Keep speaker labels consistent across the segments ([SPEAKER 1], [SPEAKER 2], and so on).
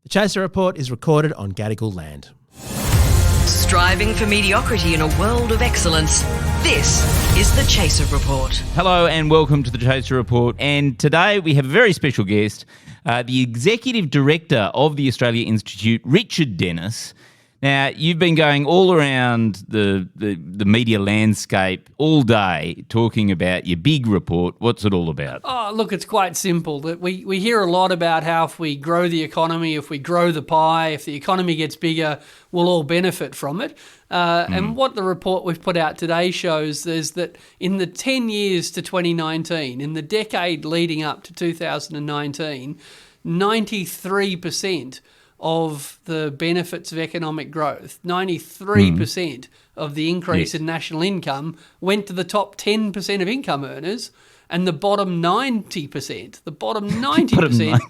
[SPEAKER 1] The Chaser Report is recorded on Gadigal land.
[SPEAKER 2] Striving for mediocrity in a world of excellence. This is the Chaser Report.
[SPEAKER 3] Hello and welcome to the Chaser Report. And today we have a very special guest, the Executive Director of the Australia Institute, Richard Dennis. Now, you've been going all around the media landscape all day talking about your big report. What's it all about?
[SPEAKER 4] Oh, look, it's quite simple. That we hear a lot about how if we grow the economy, if we grow the pie, if the economy gets bigger, we'll all benefit from it. And what the report we've put out today shows is that in the 10 years to 2019, in the decade leading up to 2019, 93% of the benefits of economic growth, 93% of the increase in national income went to the top 10% of income earners, and the bottom 90%,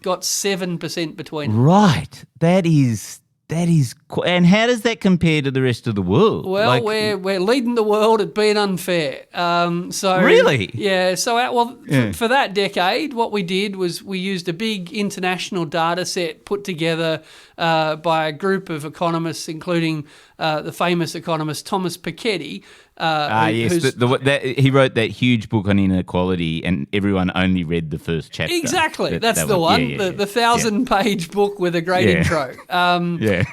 [SPEAKER 4] got 7% between them.
[SPEAKER 3] Right. That is, and how does that compare to the rest of the world?
[SPEAKER 4] Well, we're leading the world at being unfair.
[SPEAKER 3] Really?
[SPEAKER 4] Yeah. So, for that decade, what we did was we used a big international data set put together by a group of economists, including the famous economist Thomas Piketty.
[SPEAKER 3] Yes. He wrote that huge book on inequality, and everyone only read the first chapter.
[SPEAKER 4] Exactly. That's the one. The 1,000-page book with a great intro.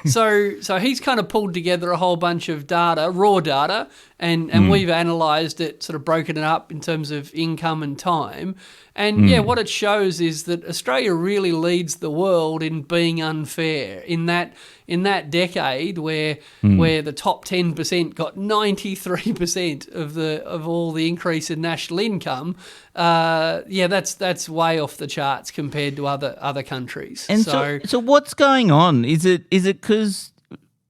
[SPEAKER 4] So he's kind of pulled together a whole bunch of data, raw data, and we've analysed it, sort of broken it up in terms of income and time. And what it shows is that Australia really leads the world in being unfair. In that decade where the top 10% got 93% of all the increase in national income, that's way off the charts compared to other countries.
[SPEAKER 3] And so what's going on? Is it because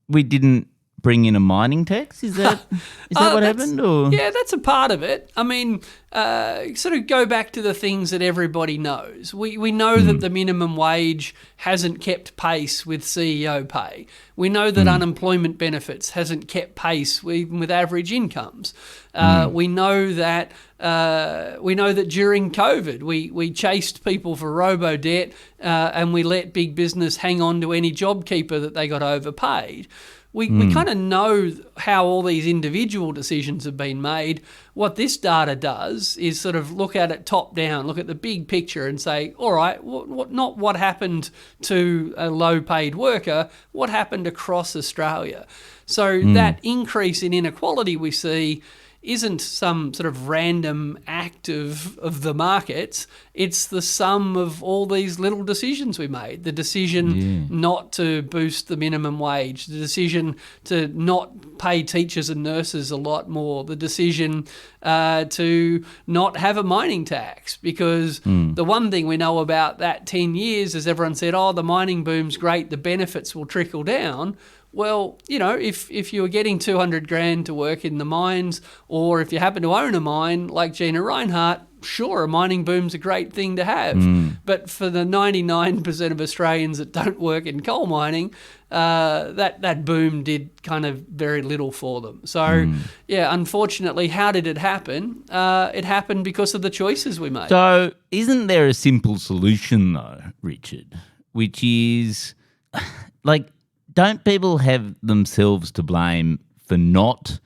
[SPEAKER 3] we didn't bring in a mining tax? Is that what happened? Or?
[SPEAKER 4] Yeah, that's a part of it. I mean, sort of go back to the things that everybody knows. We know that the minimum wage hasn't kept pace with CEO pay. We know that unemployment benefits hasn't kept pace even with average incomes. We know that during COVID we chased people for robo-debt and we let big business hang on to any JobKeeper that they got overpaid. We kind of know how all these individual decisions have been made. What this data does is sort of look at it top down, look at the big picture and say, all right, not what happened to a low-paid worker, what happened across Australia? So that increase in inequality we see isn't some sort of random act of the markets. It's the sum of all these little decisions we made. The decision not to boost the minimum wage, the decision to not pay teachers and nurses a lot more, the decision to not have a mining tax, because the one thing we know about that 10 years is everyone said, oh, the mining boom's great, the benefits will trickle down. Well, if you were getting 200 grand to work in the mines, or if you happen to own a mine like Gina Rinehart, sure, a mining boom's a great thing to have. But for the 99% of Australians that don't work in coal mining, that boom did kind of very little for them. So, unfortunately, how did it happen? It happened because of the choices we made.
[SPEAKER 3] So isn't there a simple solution, though, Richard, which is don't people have themselves to blame for not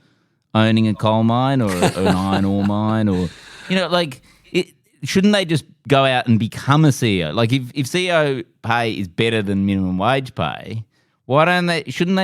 [SPEAKER 3] owning a coal mine or an iron ore mine? Or, shouldn't they just go out and become a CEO? Like if CEO pay is better than minimum wage pay, why don't they just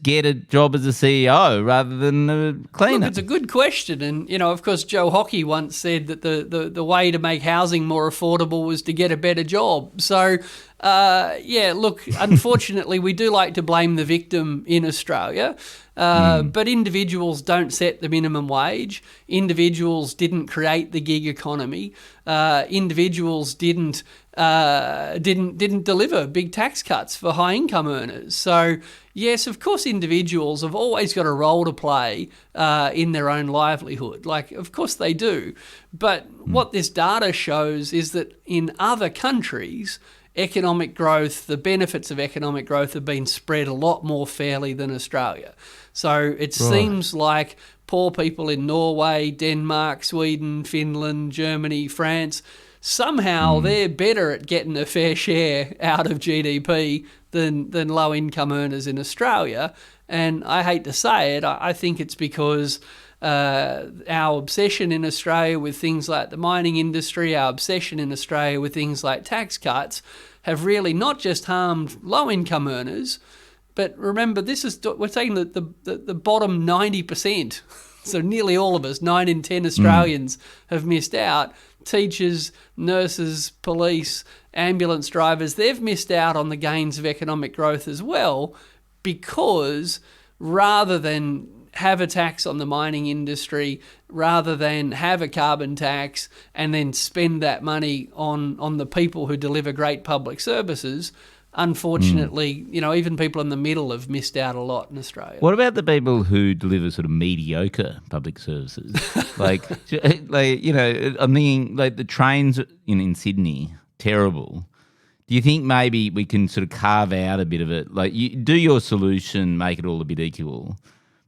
[SPEAKER 3] get a job as a CEO rather than a cleaner?
[SPEAKER 4] Look, it's a good question. And, of course, Joe Hockey once said that the way to make housing more affordable was to get a better job. So, unfortunately, we do like to blame the victim in Australia. But individuals don't set the minimum wage. Individuals didn't create the gig economy. Individuals didn't deliver big tax cuts for high income earners. So yes, of course, individuals have always got a role to play in their own livelihood. Of course they do. But what this data shows is that in other countries, economic growth, the benefits of economic growth have been spread a lot more fairly than Australia. So it seems like poor people in Norway, Denmark, Sweden, Finland, Germany, France, somehow they're better at getting a fair share out of GDP than low-income earners in Australia. And I hate to say it, I think it's because our obsession in Australia with things like the mining industry, our obsession in Australia with things like tax cuts have really not just harmed low-income earners, but remember, we're taking the bottom 90%. So nearly all of us, 9 in 10 Australians, have missed out. Teachers, nurses, police, ambulance drivers, they've missed out on the gains of economic growth as well, because rather than have a tax on the mining industry, rather than have a carbon tax and then spend that money on the people who deliver great public services, unfortunately, even people in the middle have missed out a lot in Australia.
[SPEAKER 3] What about the people who deliver sort of mediocre public services? like, I'm thinking like the trains in Sydney, terrible. Do you think maybe we can sort of carve out a bit of it? Like, you do your solution, make it all a bit equal,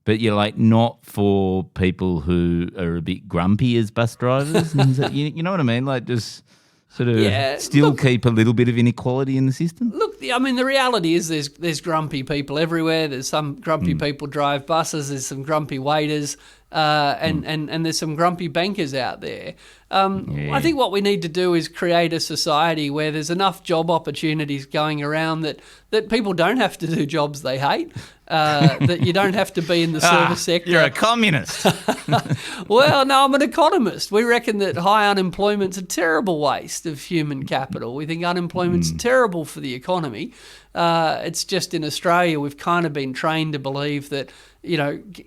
[SPEAKER 3] but you're like not for people who are a bit grumpy as bus drivers. You know what I mean? Like, just sort of keep a little bit of inequality in the system?
[SPEAKER 4] Look, I mean, the reality is there's grumpy people everywhere. There's some grumpy people drive buses. There's some grumpy waiters, and there's some grumpy bankers out there. I think what we need to do is create a society where there's enough job opportunities going around that people don't have to do jobs they hate, that you don't have to be in the service sector.
[SPEAKER 3] You're a communist.
[SPEAKER 4] Well, no, I'm an economist. We reckon that high unemployment's a terrible waste of human capital. We think unemployment's terrible for the economy. It's just in Australia we've kind of been trained to believe that,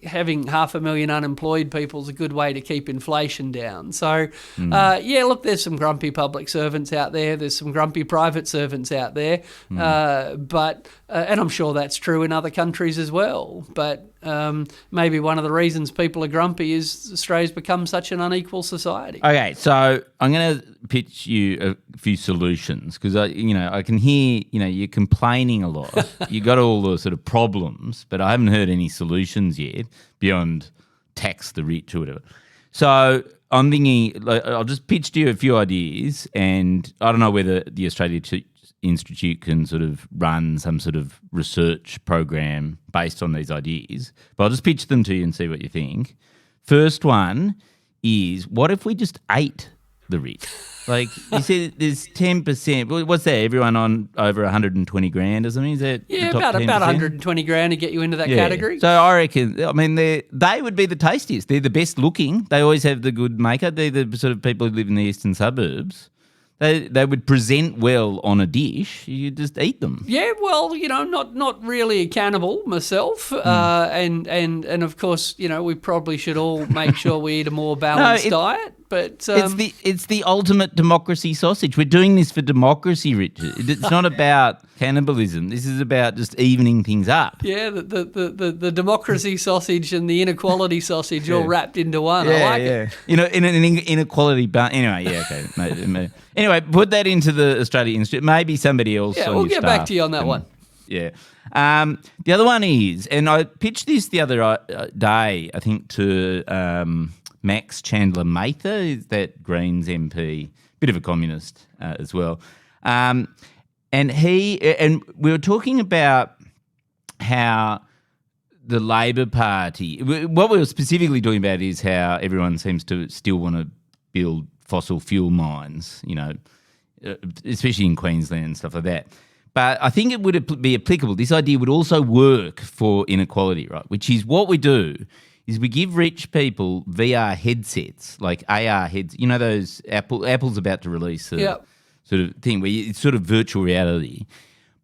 [SPEAKER 4] having 500,000 unemployed people is a good way to keep inflation down. So, look, there's some grumpy public servants out there. There's some grumpy private servants out there. But I'm sure that's true in other countries as well. But maybe one of the reasons people are grumpy is Australia's become such an unequal society.
[SPEAKER 3] Okay, so I'm going to pitch you a few solutions because I can hear you're complaining a lot. You got all the sort of problems, but I haven't heard any solutions yet beyond tax the rich or whatever. So I'm thinking I'll just pitch to you a few ideas, and I don't know whether the Australia Institute can sort of run some sort of research program based on these ideas, but I'll just pitch them to you and see what you think. First one is, what if we just ate the rich? Like you said, there's 10%. What's that? Everyone on over 120 grand or something? Is that
[SPEAKER 4] about 120 grand to get you into that category?
[SPEAKER 3] So I reckon, they would be the tastiest. They're the best looking. They always have the good makeup. They're the sort of people who live in the eastern suburbs. They would present well on a dish. You just eat them. Yeah,
[SPEAKER 4] well, not really a cannibal myself, and of course, we probably should all make sure we eat a more balanced diet. But
[SPEAKER 3] it's the ultimate democracy sausage. We're doing this for democracy, Richard. It's not about cannibalism. This is about just evening things up.
[SPEAKER 4] Yeah, the democracy sausage and the inequality sausage all wrapped into one. I like it.
[SPEAKER 3] In an inequality, but anyway, okay. Anyway, put that into the Australia Institute. Maybe somebody else.
[SPEAKER 4] Yeah, we'll get back to you on that one.
[SPEAKER 3] Yeah. The other one is, and I pitched this the other day, I think, to Max Chandler Mather, is that Greens MP, bit of a communist as well. And we were talking about how the Labor Party, what we were specifically talking about is how everyone seems to still want to build fossil fuel mines, especially in Queensland and stuff like that. But I think it would be applicable. This idea would also work for inequality, right? Which is what we do is we give rich people VR headsets, like AR heads. Those Apple's about to release a sort of thing where it's sort of virtual reality.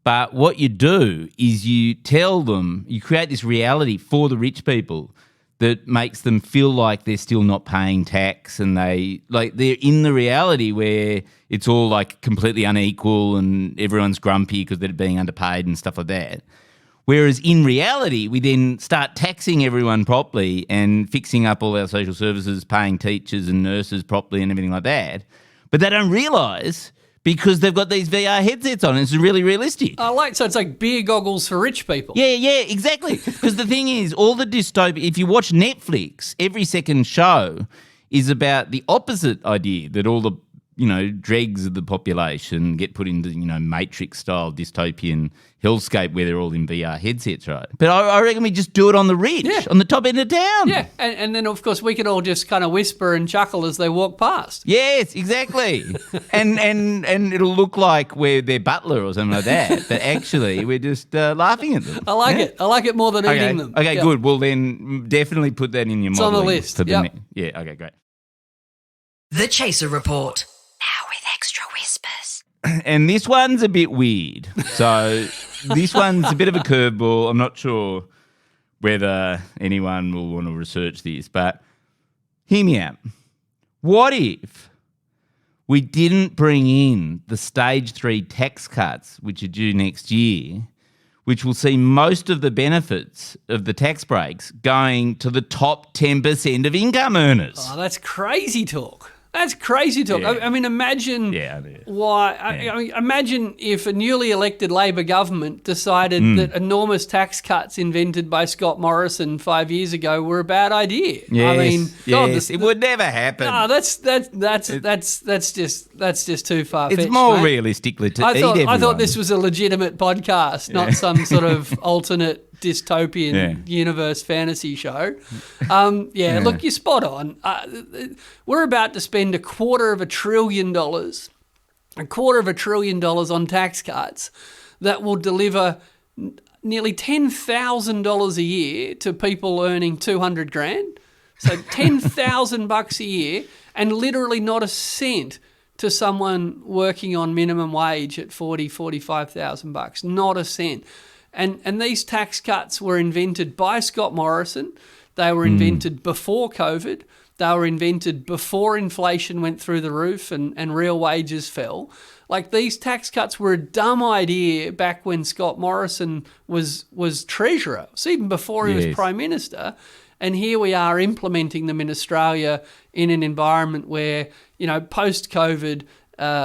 [SPEAKER 3] But what you do is you tell them, you create this reality for the rich people that makes them feel like they're still not paying tax, and they're in the reality where it's all like completely unequal and everyone's grumpy because they're being underpaid and stuff like that. Whereas in reality, we then start taxing everyone properly and fixing up all our social services, paying teachers and nurses properly and everything like that. But they don't realise because they've got these VR headsets on. It's really realistic.
[SPEAKER 4] So it's like beer goggles for rich people.
[SPEAKER 3] Yeah, exactly. Because the thing is, all the dystopia, if you watch Netflix, every second show is about the opposite idea, that all the dregs of the population get put into, Matrix-style dystopian hellscape where they're all in VR headsets, right? But I reckon we just do it on the ridge, on the top end of town.
[SPEAKER 4] Yeah, and then, of course, we can all just kind of whisper and chuckle as they walk past.
[SPEAKER 3] Yes, exactly. and it'll look like we're their butler or something like that, but actually we're just laughing at them.
[SPEAKER 4] I like it. I like it more than eating them.
[SPEAKER 3] Okay, good. Well, then definitely put that in your modelling.
[SPEAKER 4] It's on the list.
[SPEAKER 3] For the yeah, okay, great.
[SPEAKER 2] The Chaser Report. Now with extra whispers.
[SPEAKER 3] And this one's a bit weird. So this one's a bit of a curveball. I'm not sure whether anyone will want to research this, but hear me out. What if we didn't bring in the stage 3 tax cuts, which are due next year, which will see most of the benefits of the tax breaks going to the top 10% of income earners?
[SPEAKER 4] Oh, that's crazy talk. That's crazy talk.
[SPEAKER 3] Yeah.
[SPEAKER 4] I mean, imagine why. I mean, imagine if a newly elected Labor government decided that enormous tax cuts invented by Scott Morrison 5 years ago were a bad idea.
[SPEAKER 3] Yes,
[SPEAKER 4] I mean,
[SPEAKER 3] it would never happen.
[SPEAKER 4] No, that's just too far fetched.
[SPEAKER 3] It's more
[SPEAKER 4] mate.
[SPEAKER 3] realistically to
[SPEAKER 4] I
[SPEAKER 3] eat everyone.
[SPEAKER 4] I thought this was a legitimate podcast, not some sort of alternate dystopian universe fantasy show. Look, you're spot on. We're about to spend $250 billion on tax cuts that will deliver nearly $10,000 a year to people earning $200,000. So $10,000 a year, and literally not a cent to someone working on minimum wage at $45,000. Not a cent. And these tax cuts were invented by Scott Morrison. They were invented before COVID. They were invented before inflation went through the roof and real wages fell. Like, these tax cuts were a dumb idea back when Scott Morrison was Treasurer, so even before he was Prime Minister. And here we are implementing them in Australia in an environment where, post-COVID,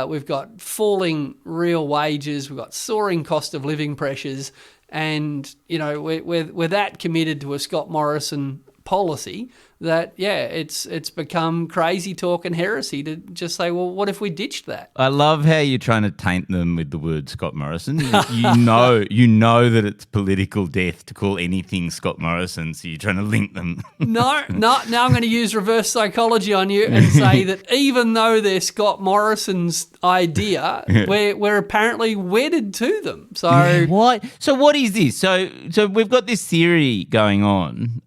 [SPEAKER 4] we've got falling real wages, we've got soaring cost of living pressures, and we're that committed to a Scott Morrison policy that it's become crazy talk and heresy to just say, well, what if we ditched that?
[SPEAKER 3] I love how you're trying to taint them with the word Scott Morrison. You know that it's political death to call anything Scott Morrison, so you're trying to link them.
[SPEAKER 4] No. Now I'm going to use reverse psychology on you and say that even though they're Scott Morrison's idea, we're apparently wedded to them. So
[SPEAKER 3] why? So what is this? So we've got this theory going on,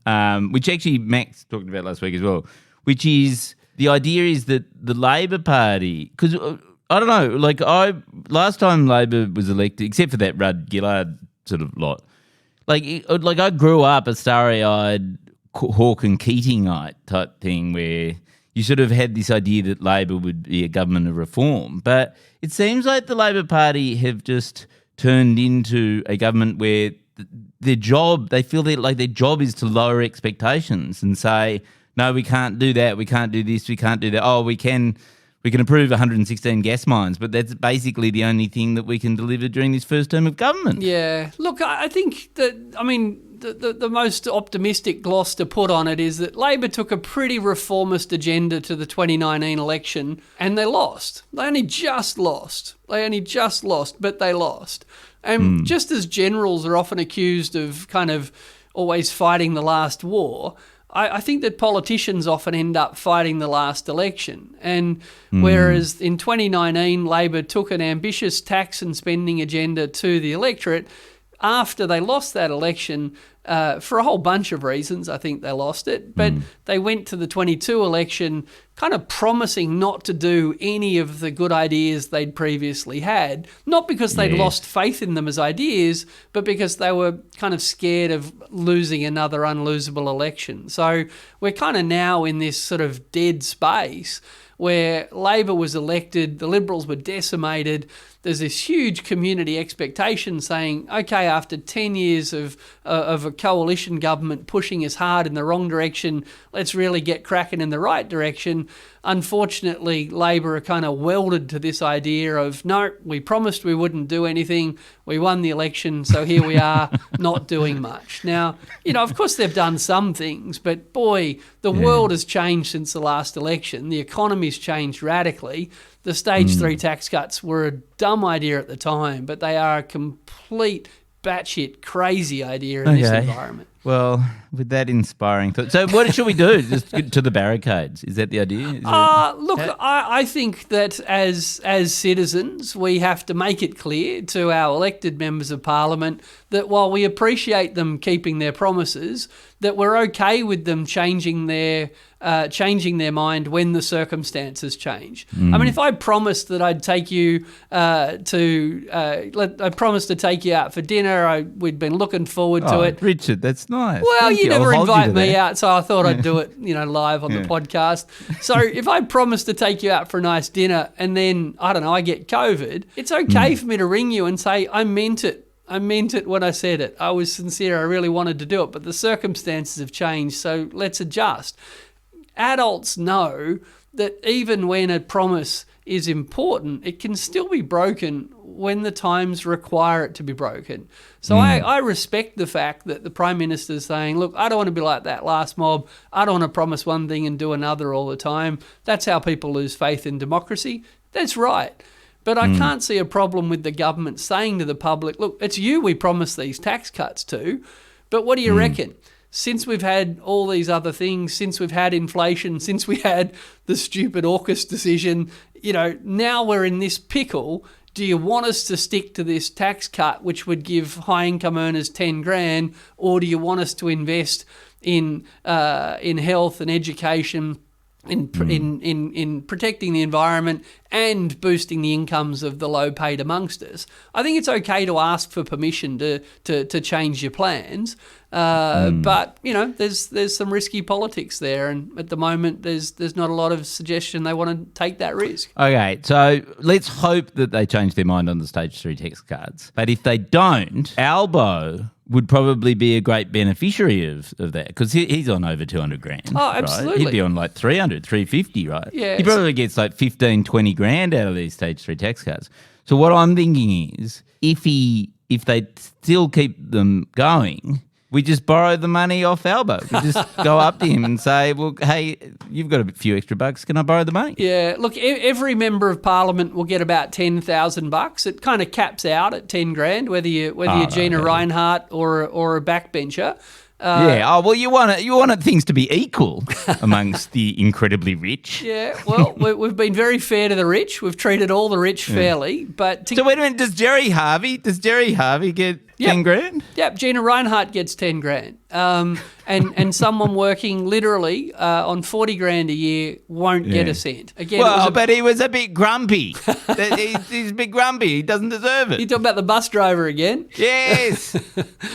[SPEAKER 3] which actually Max talked about last week as well, which is the idea is that the Labor Party, because I don't know, last time Labor was elected, except for that Rudd Gillard sort of lot, like I grew up a starry-eyed Hawke and Keatingite type thing where you sort of had this idea that Labor would be a government of reform, but it seems like the Labor Party have just turned into a government where they feel that their job is to lower expectations and say, no, we can't do that, we can't do this, we can't do that. Oh, we can approve 116 gas mines, but that's basically the only thing that we can deliver during this first term of government.
[SPEAKER 4] Yeah. Look, I think that, the most optimistic gloss to put on it is that Labor took a pretty reformist agenda to the 2019 election and they lost. They only just lost, but they lost. And just as generals are often accused of kind of always fighting the last war, I think that politicians often end up fighting the last election. And whereas in 2019, Labor took an ambitious tax and spending agenda to the electorate, after they lost that election, for a whole bunch of reasons, I think they lost it, but they went to the 22 election kind of promising not to do any of the good ideas they'd previously had, not because they'd lost faith in them as ideas, but because they were kind of scared of losing another unlosable election. So we're kind of now in this sort of dead space where Labor was elected, the Liberals were decimated. There's this huge community expectation saying, okay, after 10 years of a coalition government pushing us hard in the wrong direction, let's really get cracking in the right direction. Unfortunately, Labor are kind of welded to this idea of, no, we promised we wouldn't do anything. We won the election, so here we are not doing much. Now, of course they've done some things, but boy, the world has changed since the last election. The economy's changed radically. the stage 3 tax cuts were a dumb idea at the time, but they are a complete batshit crazy idea in this environment.
[SPEAKER 3] Well, with that inspiring thought. So what should we do? Just get to the barricades? Is that the idea?
[SPEAKER 4] I think that as citizens, we have to make it clear to our elected members of parliament that while we appreciate them keeping their promises, that we're okay with them changing their mind when the circumstances change. I mean, if I promised that I'd take you I promised to take you out for dinner, we'd been looking forward to it.
[SPEAKER 3] Richard, that's nice.
[SPEAKER 4] Well,
[SPEAKER 3] Thank
[SPEAKER 4] you never
[SPEAKER 3] I'll hold
[SPEAKER 4] invite
[SPEAKER 3] you to
[SPEAKER 4] me
[SPEAKER 3] that.
[SPEAKER 4] out, so I thought I'd do it, live on the podcast. So if I promise to take you out for a nice dinner and then, I don't know, I get COVID, it's okay for me to ring you and say, I meant it. I meant it when I said it. I was sincere. I really wanted to do it, but the circumstances have changed, so let's adjust. Adults know that even when a promise is important, it can still be broken when the times require it to be broken. So I respect the fact that the Prime Minister is saying, look, I don't want to be like that last mob. I don't want to promise one thing and do another all the time. That's how people lose faith in democracy. That's right. But I can't see a problem with the government saying to the public, look, it's you we promised these tax cuts to, but what do you reckon? Since we've had all these other things, since we've had inflation, since we had the stupid AUKUS decision, now we're in this pickle. Do you want us to stick to this tax cut, which would give high income earners 10 grand, or do you want us to invest in health and education, in protecting the environment and boosting the incomes of the low paid amongst us? I think it's okay to ask for permission to change your plans, but there's some risky politics there, and at the moment there's not a lot of suggestion they want to take that risk.
[SPEAKER 3] Okay, so let's hope that they change their mind on the stage 3 tax cuts. But if they don't, Albo would probably be a great beneficiary of that, because he's on over 200 grand.
[SPEAKER 4] Oh, absolutely.
[SPEAKER 3] Right? He'd be on like 300, 350, right?
[SPEAKER 4] Yeah.
[SPEAKER 3] He probably gets like 15, 20 grand out of these stage 3 tax cuts. So what I'm thinking is, if they still keep them going, we just borrow the money off Albo. We just go up to him and say, well, hey, you've got a few extra bucks. Can I borrow the money?
[SPEAKER 4] Yeah, look, every member of parliament will get about $10,000. It kind of caps out at 10 grand, whether you're Gina Reinhardt or a backbencher.
[SPEAKER 3] Well, you want things to be equal amongst the incredibly rich.
[SPEAKER 4] Yeah, well, we've been very fair to the rich. We've treated all the rich fairly. But
[SPEAKER 3] so wait a minute, does Jerry Harvey get 10 grand?
[SPEAKER 4] Yep, Gina Reinhardt gets 10 grand. And someone working literally on 40 grand a year won't get a cent. Again,
[SPEAKER 3] but he was a bit grumpy. He's a bit grumpy. He doesn't deserve it.
[SPEAKER 4] You talking about the bus driver again?
[SPEAKER 3] Yes,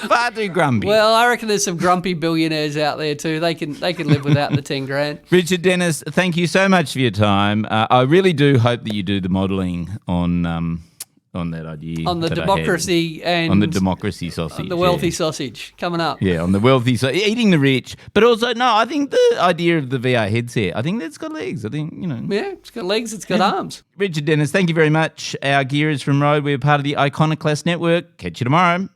[SPEAKER 3] far too grumpy.
[SPEAKER 4] Well, I reckon there's some grumpy billionaires out there too. They can live without the 10 grand.
[SPEAKER 3] Richard Dennis, thank you so much for your time. I really do hope that you do the modelling on that idea.
[SPEAKER 4] On the democracy and...
[SPEAKER 3] On the democracy sausage.
[SPEAKER 4] On the wealthy sausage coming up.
[SPEAKER 3] Yeah, on the wealthy eating the rich. But also, no, I think the idea of the VR headset, I think that's got legs. I think,
[SPEAKER 4] Yeah, it's got legs, it's got arms.
[SPEAKER 3] Richard Dennis, thank you very much. Our gear is from Road. We're part of the Iconoclast Network. Catch you tomorrow.